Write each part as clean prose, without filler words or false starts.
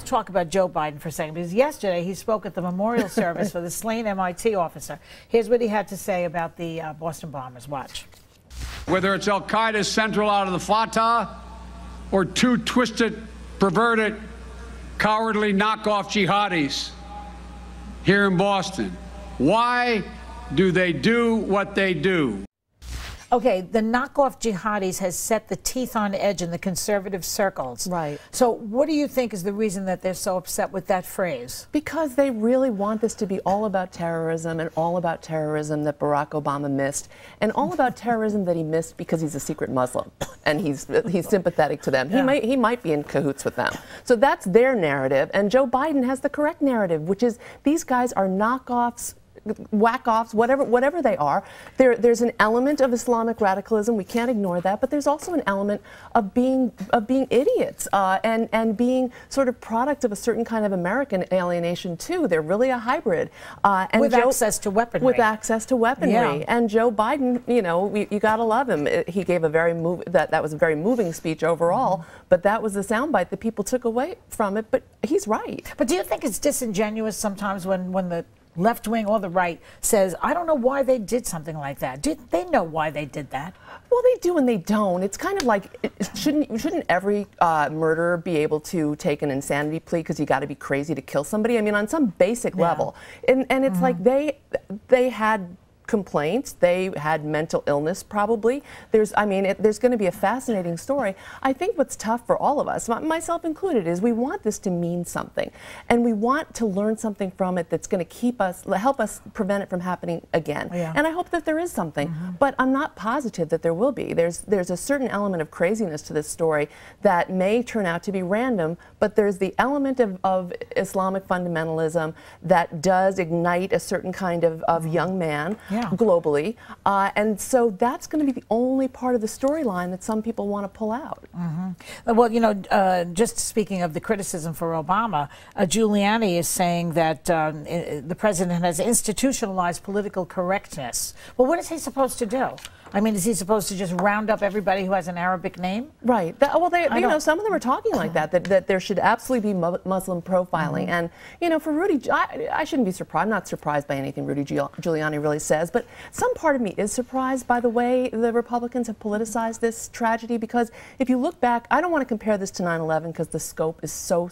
to talk about Joe Biden for a second, because yesterday he spoke at the memorial service for the slain MIT officer. Here's what he had to say about the Boston bombers. Watch. Whether it's Al-Qaeda Central out of the Fatah or two twisted, perverted, cowardly knockoff jihadis here in Boston, why do they do what they do? Okay, the knockoff jihadis has set the teeth on edge in the conservative circles. Right. So what do you think is the reason that they're so upset with that phrase? Because they really want this to be all about terrorism, and all about terrorism that Barack Obama missed, and all about terrorism that he missed because he's a secret Muslim and he's sympathetic to them. Yeah. He might be in cahoots with them. So that's their narrative, and Joe Biden has the correct narrative, which is these guys are knockoffs, whack-offs, whatever they are. There's an element of Islamic radicalism. We can't ignore that, but there's also an element of being idiots and being sort of product of a certain kind of American alienation too. They're really a hybrid. And with access to weaponry. With access to weaponry. Yeah. And Joe Biden, you know, you gotta love him. He gave a very that was a very moving speech overall, but that was the soundbite that people took away from it. But he's right. But do you think it's disingenuous sometimes when the left wing or the right says, I don't know why they did something like that? Do they know why they did that? Well, they do and they don't. It's kind of like, shouldn't every murderer be able to take an insanity plea because you got to be crazy to kill somebody? I mean, on some basic level. And it's like they had complaints. They had mental illness, probably. There's going to be a fascinating story. I think what's tough for all of us, myself included, is we want this to mean something, and we want to learn something from it that's going to help us prevent it from happening again. Yeah. And I hope that there is something, but I'm not positive that there will be. There's a certain element of craziness to this story that may turn out to be random, but there's the element of Islamic fundamentalism that does ignite a certain kind of young man. Yeah. Globally, and so that's going to be the only part of the storyline that some people want to pull out. Well, you know, just speaking of the criticism for Obama, Giuliani is saying that the president has institutionalized political correctness. Well, what is he supposed to do? I mean, is he supposed to just round up everybody who has an Arabic name? Right. Well, you know, some of them are talking like that there should absolutely be Muslim profiling. And, you know, for Rudy, I shouldn't be surprised. I'm not surprised by anything Rudy Giuliani really says, but some part of me is surprised by the way the Republicans have politicized this tragedy, because if you look back, I don't want to compare this to 9/11 because the scope is so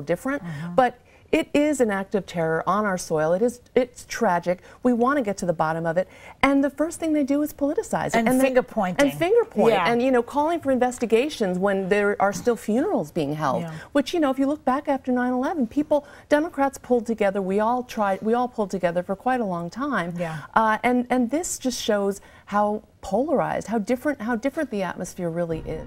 different, but it is an act of terror on our soil. It's tragic. We want to get to the bottom of it. And the first thing they do is politicize it. And finger pointing. And finger point. Yeah. And, you know, calling for investigations when there are still funerals being held. Yeah. Which, you know, if you look back after 9/11, Democrats pulled together. We all pulled together for quite a long time. Yeah. And this just shows how polarized, how different the atmosphere really is.